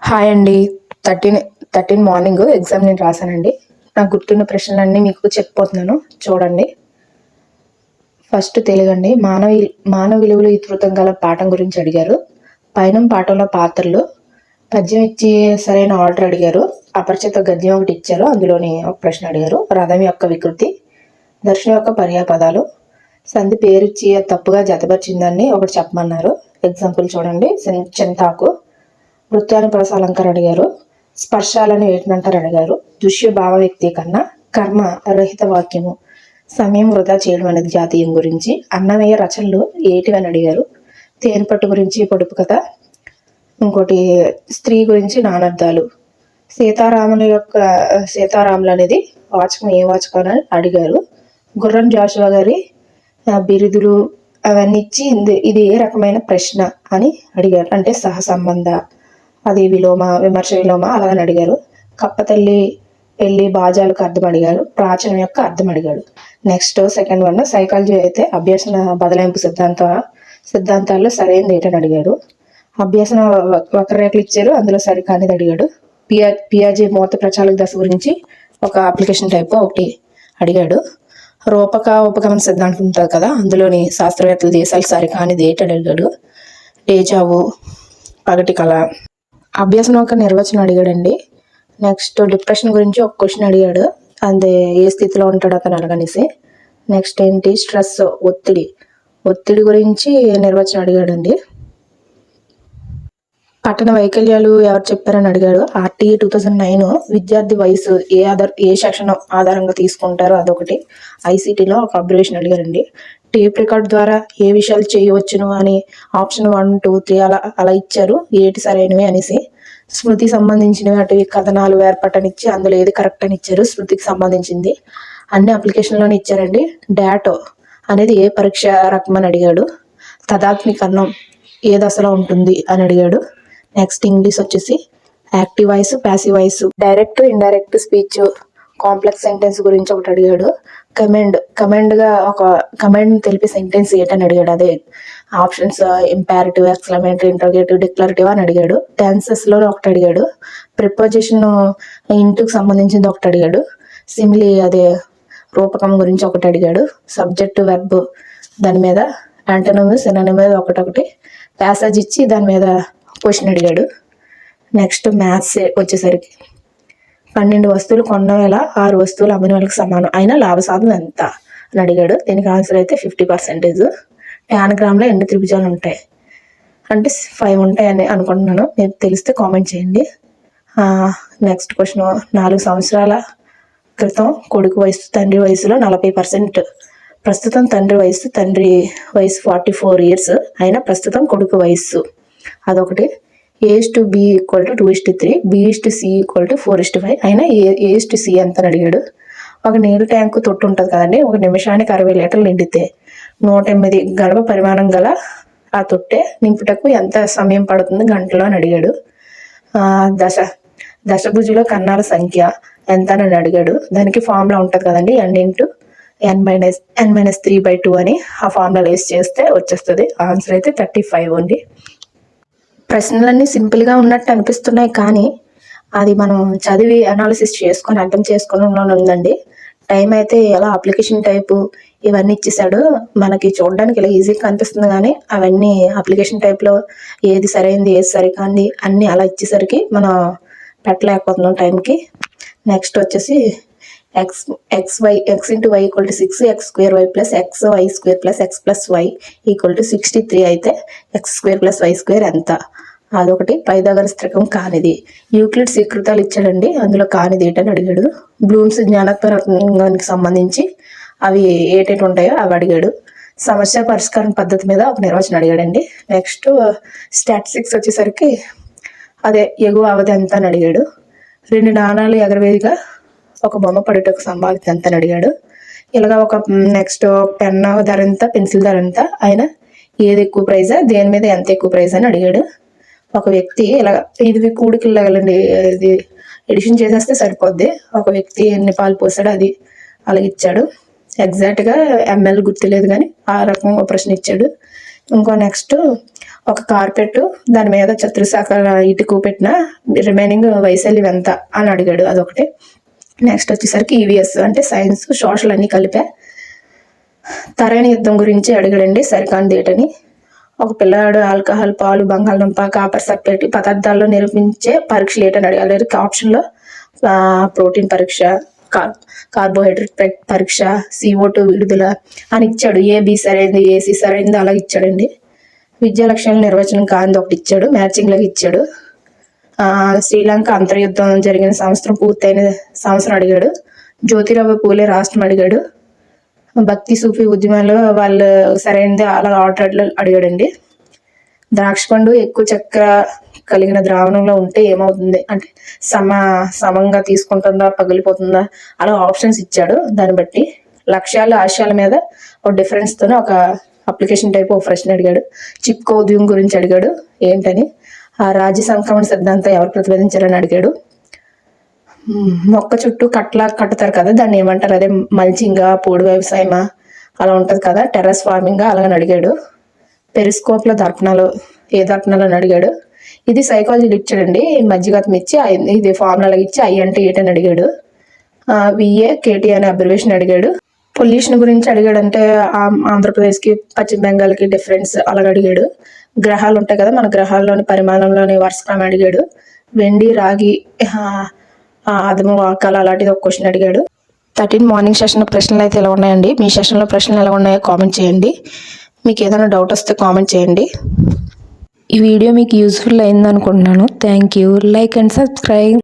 Hi అండి. 13 morning exam నేను రాశానండి. నాకు గుర్తున్న ప్రశ్నలన్నీ మీకు చెప్పిపోతున్నాను చూడండి. ఫస్ట్ తెలుగండి. మానవ విలువలు విస్తృతం గల పాఠం గురించి అడిగారు. పైన పాఠంలో పాత్రలు, పద్యం ఇచ్చి సరైన ఆర్డర్ అడిగారు. అపరిచిత గద్యం ఒకటి ఇచ్చారు, అందులోని ఒక ప్రశ్న అడిగారు. రథం యొక్క వికృతి, దర్శనం యొక్క పర్యాపదాలు, సంధి పేరిచ్చి తప్పుగా జతపరిచిందాన్ని ఒకటి చెప్పమన్నారు. ఎగ్జాంపుల్ చూడండి. చింతాకు, వృత్తానుప్రాస అలంకారం అడిగారు. స్పర్శాలను ఏంటంటారు అడిగారు. దృశ్య భావ వ్యక్తీకరణ, కర్మ రహిత వాక్యము, సమయం వృధా చేయడం అనేది జాతీయం గురించి, అన్నమయ్య రచనలు ఏటివని అడిగారు. తేనెపట్టు గురించి పొడుపు కథ, ఇంకోటి స్త్రీ గురించి నానర్థాలు, సీతారాములు అనేది వాచకం ఏ వాచకం అని అడిగారు. గుర్రం జాషువా గారి బిరుదులు అవన్నీ ఇచ్చి ఇది ఏ రకమైన ప్రశ్న అని అడిగారు. అంటే సహసంబంధ, అది విలోమ, విమర్శ విలోమ అలాగని అడిగారు. కప్పతల్లి పెళ్లి బాజాలకు అర్థం అడిగారు. ప్రాచీనం యొక్క అర్థం అడిగాడు. నెక్స్ట్ సెకండ్ వన్ సైకాలజీ అయితే అభ్యసన బదలాయింపు సిద్ధాంతాల్లో సరైనది ఏంటని అడిగాడు. అభ్యసన వక్రరేఖలు ఇచ్చారు, అందులో సరికానిది అడిగాడు. పియాజే మూత ప్రచాలక దశ గురించి ఒక అప్లికేషన్ టైప్ ఒకటి అడిగాడు. రూపక ఉపగమన సిద్ధాంతం ఉంటుంది కదా, అందులోని శాస్త్రవేత్తల దేశాలు సరికానిది ఏంటని అడిగాడు. డేజావు, పగటి కళ, అభ్యసనం ఒక నిర్వచనం అడిగాడండి. నెక్స్ట్ డిప్రెషన్ గురించి ఒక క్వశ్చన్ అడిగాడు, అంతే ఏ స్థితిలో ఉంటాడు అతను అనగనేసి. నెక్స్ట్ ఏంటి స్ట్రెస్, ఒత్తిడి గురించి నిర్వచనం అడిగాడండి. పట్టణ వైకల్యాలు ఎవరు చెప్పారని అడిగాడు. ఆర్టీ 2009 విద్యార్థి వయసు ఏ సెక్షన్ ఆధారంగా తీసుకుంటారో అదొకటి. ఐసీటీలో ఒక అబ్జర్వేషన్ అడిగారండి. టేప్ రికార్డ్ ద్వారా ఏ విషయాలు చేయవచ్చును అని ఆప్షన్ 1, 2, 3 అలా ఇచ్చారు, ఏటి సరైనవి అనేసి. స్మృతి సంబంధించినవి అటు కథనాలు ఏర్పట్టనిచ్చి అందులో ఏది కరెక్ట్ అని ఇచ్చారు. స్మృతికి సంబంధించింది అన్ని అప్లికేషన్లోనే ఇచ్చారండి. డాటో అనేది ఏ పరీక్ష రకం అని అడిగాడు. తదాత్మీకరణం ఏ దశలో ఉంటుంది అని అడిగాడు. నెక్స్ట్ ఇంగ్లీష్ వచ్చేసి active voice, passive voice, direct indirect speech, complex sentence గురించి ఒకటి అడిగాడు. కమెండ్గా ఒక కమెండ్ తెలిపే సెంటెన్స్ ఏంటని అడిగాడు. అదే ఆప్షన్స్ ఇంపారిటివ్, ఎక్స్క్లమేటరీ, ఇంట్రోగేటివ్, డిక్లరేటివ్ అని అడిగాడు. టెన్సెస్లో ఒకటి అడిగాడు. ప్రిపోజిషన్ ఇంటుకు సంబంధించింది ఒకటి అడిగాడు. సిమిలీ అదే రూపకం గురించి ఒకటి అడిగాడు. సబ్జెక్ట్ వెర్బ్ దాని మీద, యాంటోనిమ్ సినోనిమ్ మీద ఒకటి ప్యాసేజ్ ఇచ్చి దాని మీద క్వశ్చన్ అడిగాడు. నెక్స్ట్ మ్యాథ్స్ వచ్చేసరికి 12 వస్తువులు కొన్న వేళ 6 వస్తువులు అమ్మిన వాళ్ళకి సమానం అయినా లాభసాధం ఎంత అని అడిగాడు. దీనికి ఆన్సర్ అయితే 50%. ట్యాన్ గ్రామ్లో ఎన్ని త్రిభుజాలు ఉంటాయి అంటే 5 ఉంటాయని అనుకుంటున్నాను. మీకు తెలిస్తే కామెంట్ చేయండి. నెక్స్ట్ క్వశ్చన్ 4 సంవత్సరాల క్రితం కొడుకు వయసు తండ్రి వయసులో 40%. ప్రస్తుతం తండ్రి వయసు 44 years అయినా ప్రస్తుతం కొడుకు వయస్సు అదొకటి. A/B = 2:3, B/C = 4:5 అయినా A/C ఎంత అని అడిగాడు. ఒక నీరు ట్యాంకు తొట్టు ఉంటుంది కదండి, ఒక నిమిషానికి 60 లీటర్లు నిండితే 108 గడప పరిమాణం గల ఆ తొట్టె నింపుటకు ఎంత సమయం పడుతుంది గంటలో అని అడిగాడు. దశభుజిలో కన్నాల సంఖ్య ఎంత అని అడిగాడు. దానికి ఫార్ములా ఉంటుంది కదండి, n/n-3/2 అని. ఆ ఫార్ములా వేసి చేస్తే వచ్చేస్తుంది. ఆన్సర్ అయితే 35 ఉంది. ప్రశ్నలన్నీ సింపుల్గా ఉన్నట్టు అనిపిస్తున్నాయి, కానీ అది మనం చదివి అనాలిసిస్ చేసుకొని అర్థం చేసుకొని ఉందండి. టైం అయితే ఎలా అప్లికేషన్ టైపు ఇవన్నీ ఇచ్చేసాడు. మనకి చూడడానికి ఇలా ఈజీగా కనిపిస్తుంది, కానీ అవన్నీ అప్లికేషన్ టైప్లో ఏది సరైనది ఏది సరికాంది అన్నీ అలా ఇచ్చేసరికి మనం పెట్టలేకపోతున్నాం టైంకి. నెక్స్ట్ వచ్చేసి x × y = 6, x² y + xy² + x + y = 63 అయితే x² + y² ఎంత అదొకటి. పైథాగరస్ త్రికం కానిది. యూక్లిడ్ సూత్రాలు ఇచ్చాడండి, అందులో కానిది ఏంటని అడిగాడు. బ్లూమ్స్ జ్ఞానాత్మకానికి సంబంధించి అవి ఏటేటి ఉంటాయో అవి అడిగాడు. సమస్య పరిష్కారం పద్ధతి మీద ఒక నిర్వచనం అడిగాడండి. నెక్స్ట్ స్టాటిస్టిక్స్ వచ్చేసరికి అదే ఎగువ అవధి ఎంత అని అడిగాడు. 2 నాణాలు ఎగరవేదిగా ఒక బొమ్మ పడేటకు సంభావిత ఎంత అని అడిగాడు. ఇలాగా ఒక నెక్స్ట్ పెన్ ధర ఎంత, పెన్సిల్ ధర ఎంత, ఆయన ఏది ఎక్కువ ప్రైజా, దేని మీద ఎంత ఎక్కువ ప్రైజ్ అని అడిగాడు. ఒక వ్యక్తి ఇలాగ ఇది కూడికలు లాగలండి, ఇది ఎడిషన్ చేసేస్తే సరిపోద్ది. ఒక వ్యక్తి ఎన్ని పాలు పోసాడు అది అలాగే ఇచ్చాడు. ఎగ్జాక్ట్గా ఎంఎల్ గుర్తులేదు, కానీ ఆ రకంగా ప్రశ్న ఇచ్చాడు. ఇంకో నెక్స్ట్ ఒక కార్పెట్, దాని మీద చతురస్రాకార ఇటుకు పెట్టిన రిమైనింగ్ వైశాల్యం ఎంత అని అడిగాడు, అదొకటి. నెక్స్ట్ వచ్చేసరికి ఈవీఎస్ అంటే సైన్స్ సోషల్ అన్నీ కలిపా. తరైన యుద్ధం గురించి అడిగాడండి, సరికాని డేటని. ఒక పిల్లాడు ఆల్కహాల్, పాలు, బంగాళదుంప, కాపర్ సల్ఫేట్ పదార్థాల్లో నిరూపించే పరీక్షలు ఏంటని అడిగారు. ఆప్షన్లో ప్రోటీన్ పరీక్ష, కార్బోహైడ్రేట్ పరీక్ష, CO2 విడుదల అని ఇచ్చాడు. ఏ బి సరైనది, ఏసీ సరైనది అలా ఇచ్చాడండి. విద్యా లక్ష్యాల నిర్వచనం కాంతి ఒకటి ఇచ్చాడు, మ్యాచింగ్ లాగా ఇచ్చాడు. శ్రీలంక అంతర్యుద్ధం జరిగిన సంవత్సరం పూర్తయిన సంవత్సరం అడిగాడు. జ్యోతిరావు పూలే రాష్ట్రం అడిగాడు. భక్తి సూఫీ ఉద్యమాలు వాళ్ళు సరైనది అలా ఆర్డర్లు అడిగాడండి. ద్రాక్ష పండు ఎక్కువ చక్కెర కలిగిన ద్రావణంలో ఉంటే ఏమవుతుంది అంటే సమంగా తీసుకుంటుందా, పగిలిపోతుందా, అలా ఆప్షన్స్ ఇచ్చాడు. దాన్ని బట్టి లక్ష్యాలు ఆశయాల మీద ఒక డిఫరెన్స్తోనే ఒక అప్లికేషన్ టైప్ ఒక ప్రశ్న అడిగాడు. చిప్కో ఉద్యమం గురించి అడిగాడు ఏంటని. ఆ రాజ్య సంక్రమణ సిద్ధాంతం ఎవరు ప్రతిపాదించారని అడిగాడు. మొక్క చుట్టూ కట్టుతారు కదా, దాన్ని ఏమంటారు, అదే మల్చింగా, పోడు వ్యవసాయమా అలా ఉంటుంది కదా, టెర్రస్ ఫార్మింగా అలాగని అడిగాడు. పెరిస్కోప్ల దర్పణాలు ఏ దర్పణాలు అని అడిగాడు. ఇది సైకాలజీలు ఇచ్చాడండి, మధ్యగతం ఇచ్చి ఇది ఫార్ములా ఇచ్చి ఐ అంటే ఏంటని అడిగాడు. VA KT అనే అబ్జర్వేషన్ అడిగాడు. పొల్యూషన్ గురించి అడిగాడంటే ఆంధ్రప్రదేశ్కి పశ్చిమ బెంగాల్కి డిఫరెన్స్ అలాగ అడిగాడు. గ్రహాలు ఉంటాయి కదా, మన గ్రహాల్లోని పరిమాణంలోని వరుసక్రమం అడిగాడు. వెండి, రాగి, అదము, వాకాలు అలాంటిది ఒక క్వశ్చన్ అడిగాడు. 13 మార్నింగ్ సెషన్ ప్రశ్నలు అయితే ఎలా ఉన్నాయండి. మీ సెషన్లో ప్రశ్నలు ఎలా ఉన్నాయో కామెంట్ చేయండి. మీకు ఏదైనా డౌట్ వస్తే కామెంట్ చేయండి. ఈ వీడియో మీకు యూస్ఫుల్ అయింది అనుకుంటున్నాను. Thank you. Like and subscribe.